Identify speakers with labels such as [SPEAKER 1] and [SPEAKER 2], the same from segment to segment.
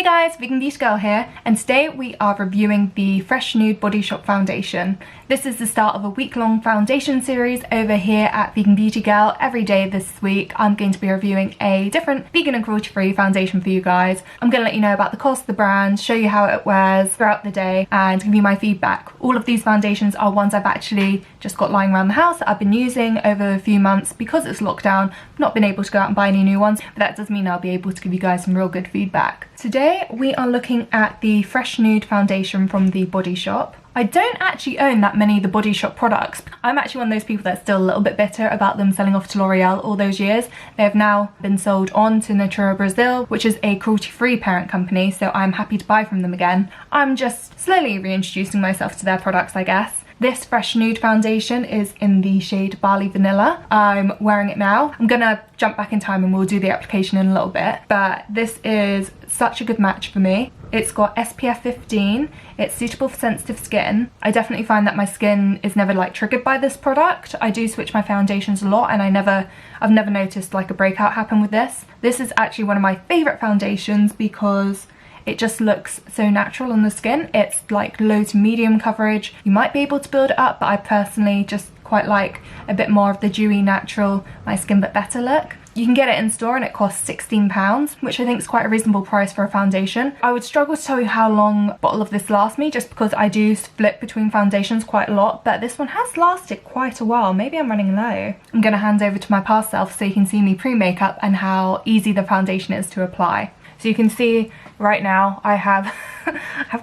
[SPEAKER 1] guys, Vegan Beauty Girl here, and today we are reviewing the Fresh Nude Body Shop foundation. This is the start of a week-long foundation series over here at Vegan Beauty Girl. Every day this week I'm going to be reviewing a different vegan and cruelty-free foundation for you guys. I'm going to let you know about the cost, the brand, show you how it wears throughout the day, and give you my feedback. All of these foundations are ones I've actually just got lying around the house that I've been using over a few months. Because it's lockdown, I've not been able to go out and buy any new ones, but that does mean I'll be able to give you guys some real good feedback. Today we are looking at the Fresh Nude foundation from The Body Shop. I don't actually own that many of The Body Shop products. I'm actually one of those people that's still a little bit bitter about them selling off to L'Oreal all those years. They have now been sold on to Natura Brazil, which is a cruelty-free parent company, so I'm happy to buy from them again. I'm just slowly reintroducing myself to their products, I guess. This Fresh Nude foundation is in the shade Barley Vanilla. I'm wearing it now. I'm gonna jump back in time and we'll do the application in a little bit, but this is such a good match for me. It's got SPF 15, it's suitable for sensitive skin. I definitely find that my skin is never like triggered by this product. I do switch my foundations a lot and I've never noticed like a breakout happen with this. This is actually one of my favourite foundations because it just looks so natural on the skin. It's like low to medium coverage. You might be able to build it up, but I personally just quite like a bit more of the dewy, natural, my skin but better look. You can get it in store and it costs £16, which I think is quite a reasonable price for a foundation. I would struggle to tell you how long a bottle of this lasts me just because I do flip between foundations quite a lot, but this one has lasted quite a while. Maybe I'm running low. I'm gonna hand over to my past self so you can see me pre-makeup and how easy the foundation is to apply. So you can see right now I have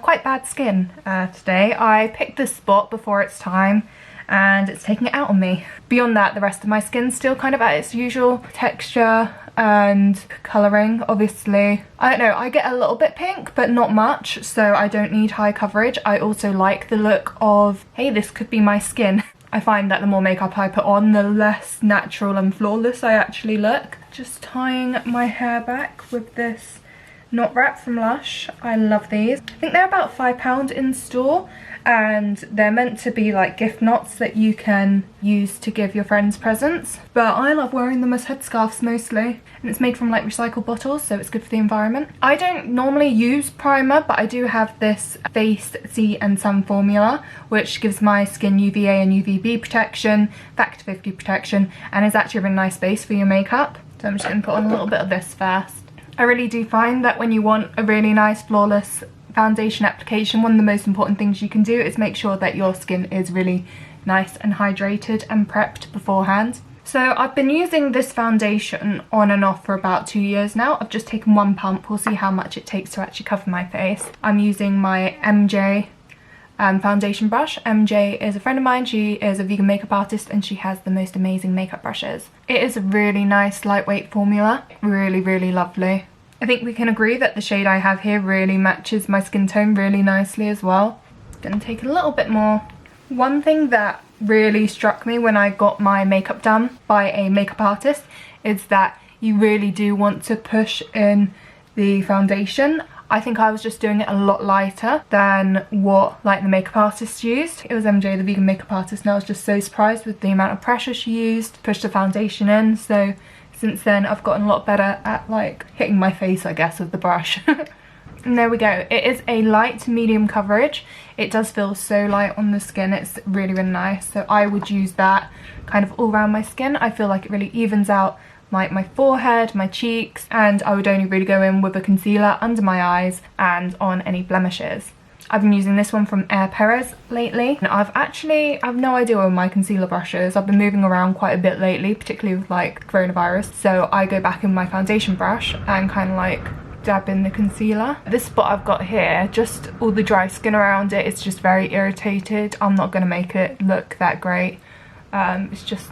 [SPEAKER 1] quite bad skin today. I picked this spot before it's time and it's taking it out on me. Beyond that, the rest of my skin's still kind of at its usual texture and colouring. Obviously, I don't know, I get a little bit pink but not much, so I don't need high coverage. I also like the look of, hey, this could be my skin. I find that the more makeup I put on, the less natural and flawless I actually look. Just tying my hair back with this knot wrap from Lush. I love these. I think they're about £5 in store and they're meant to be like gift knots that you can use to give your friends presents, but I love wearing them as headscarves mostly, and it's made from like recycled bottles, so it's good for the environment. I don't normally use primer, but I do have this Face Sea and Sun formula which gives my skin UVA and UVB protection, factor 50 protection, and is actually a really nice base for your makeup. So I'm just going to put on a little bit of this first. I really do find that when you want a really nice flawless foundation application, one of the most important things you can do is make sure that your skin is really nice and hydrated and prepped beforehand. So I've been using this foundation on and off for about 2 years now. I've just taken one pump. We'll see how much it takes to actually cover my face. I'm using my MJ foundation brush. MJ is a friend of mine. She is a vegan makeup artist and she has the most amazing makeup brushes. It is a really nice lightweight formula, really lovely. I think we can agree that the shade I have here really matches my skin tone really nicely as well. Gonna take a little bit more. One thing that really struck me when I got my makeup done by a makeup artist is that you really do want to push in the foundation. I think I was just doing it a lot lighter than what like the makeup artist used. It was MJ, the vegan makeup artist, and I was just so surprised with the amount of pressure she used to push the foundation in. So since then I've gotten a lot better at like hitting my face, I guess, with the brush. And there we go. It is a light to medium coverage. It does feel so light on the skin. It's really nice. So I would use that kind of all around my skin. I feel like it really evens out like my forehead, my cheeks, and I would only really go in with a concealer under my eyes and on any blemishes. I've been using this one from Air Perez lately, and I have no idea where my concealer brush is. I've been moving around quite a bit lately, particularly with like coronavirus, so I go back in my foundation brush and kind of like dab in the concealer. This spot I've got here, just all the dry skin around it, it's just very irritated. I'm not gonna make it look that great. It's just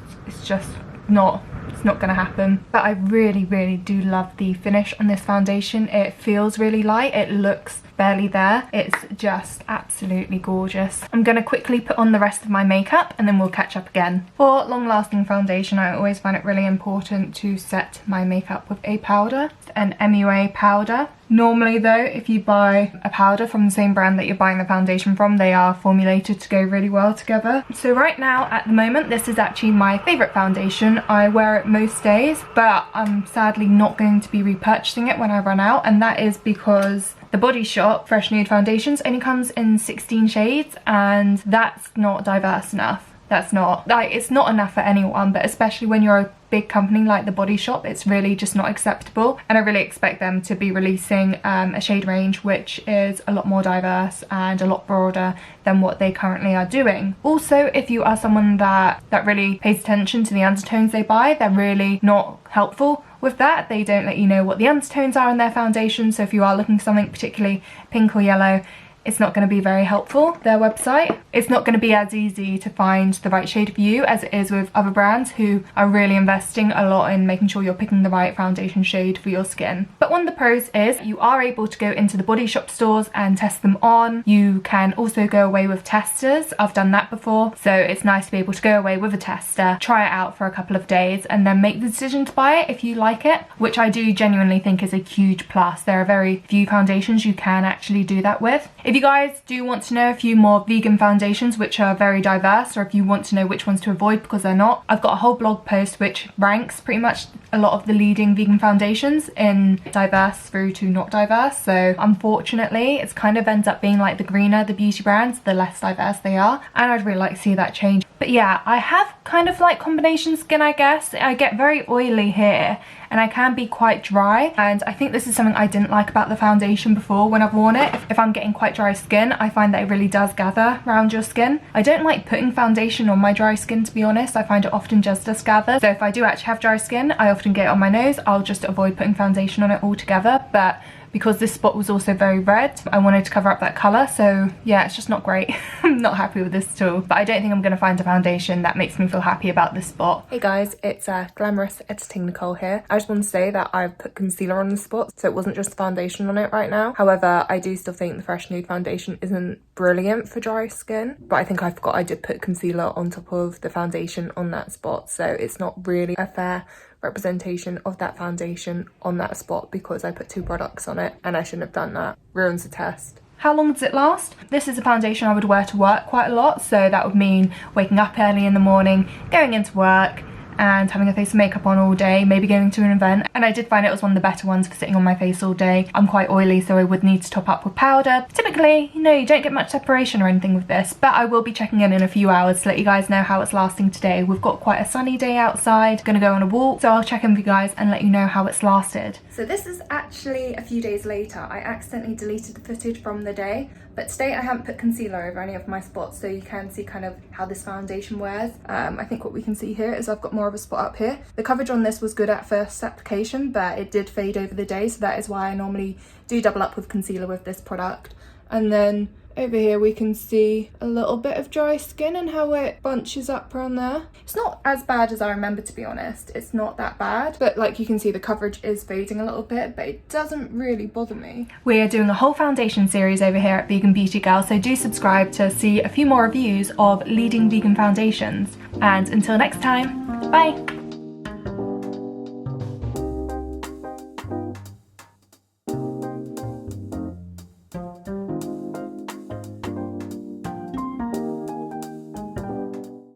[SPEAKER 1] not gonna happen. But I really do love the finish on this foundation. It feels really light, it looks barely there. It's just absolutely gorgeous. I'm gonna quickly put on the rest of my makeup and then we'll catch up again. For long-lasting foundation, I always find it really important to set my makeup with a powder, an MUA powder. Normally though, if you buy a powder from the same brand that you're buying the foundation from, they are formulated to go really well together. So right now, at the moment, this is actually my favourite foundation. I wear it most days, but I'm sadly not going to be repurchasing it when I run out, and that is because the Body Shop Fresh Nude Foundations only comes in 16 shades, and that's not diverse enough. That's not, like, it's not enough for anyone, but especially when you're a big company like the Body Shop, it's really just not acceptable. And I really expect them to be releasing a shade range which is a lot more diverse and a lot broader than what they currently are doing. Also, if you are someone that really pays attention to the undertones they buy, they're really not helpful with that. They don't let you know what the undertones are in their foundation, so if you are looking for something particularly pink or yellow, it's not going to be very helpful. Their website, it's not going to be as easy to find the right shade for you as it is with other brands who are really investing a lot in making sure you're picking the right foundation shade for your skin. But one of the pros is you are able to go into the Body Shop stores and test them on. You can also go away with testers. I've done that before, so it's nice to be able to go away with a tester, try it out for a couple of days, and then make the decision to buy it if you like it, which I do genuinely think is a huge plus. There are very few foundations you can actually do that with. If you guys do want to know a few more vegan foundations which are very diverse, or if you want to know which ones to avoid because they're not, I've got a whole blog post which ranks pretty much a lot of the leading vegan foundations in diverse through to not diverse. So unfortunately it's kind of ends up being like the greener the beauty brands, the less diverse they are, and I'd really like to see that change. But yeah, I have kind of like combination skin, I guess. I get very oily here and I can be quite dry, and I think this is something I didn't like about the foundation before when I've worn it. If I'm getting quite dry skin, I find that it really does gather around your skin. I don't like putting foundation on my dry skin, to be honest. I find it often just does gather. So if I do actually have dry skin, I often get it on my nose. I'll just avoid putting foundation on it altogether. But because this spot was also very red, I wanted to cover up that colour, so yeah, it's just not great. I'm not happy with this at all, but I don't think I'm going to find a foundation that makes me feel happy about this spot. Hey guys, it's Glamorous Editing Nicole here. I just want to say that I've put concealer on the spot, so it wasn't just foundation on it right now. However, I do still think the Fresh Nude foundation isn't brilliant for dry skin, but I think I forgot I did put concealer on top of the foundation on that spot, so it's not really a fair representation of that foundation on that spot because I put two products on it and I shouldn't have done that. Ruins the test. How long does it last? This is a foundation I would wear to work quite a lot, so that would mean waking up early in the morning, going into work, and having a face of makeup on all day, maybe going to an event. And I did find it was one of the better ones for sitting on my face all day. I'm quite oily, so I would need to top up with powder. Typically, you know, you don't get much separation or anything with this, but I will be checking in a few hours to let you guys know how it's lasting today. We've got quite a sunny day outside, gonna go on a walk, so I'll check in with you guys and let you know how it's lasted. So this is actually a few days later. I accidentally deleted the footage from the day, but today I haven't put concealer over any of my spots, so you can see kind of how this foundation wears. I think what we can see here is I've got more of a spot up here. The coverage on this was good at first application, but it did fade over the day, so that is why I normally do double up with concealer with this product. And then over here we can see a little bit of dry skin and how it bunches up around there. It's not as bad as I remember, to be honest. It's not that bad, but like you can see the coverage is fading a little bit, but it doesn't really bother me. We're doing a whole foundation series over here at Vegan Beauty Girl, so do subscribe to see a few more reviews of leading vegan foundations. And until next time, bye!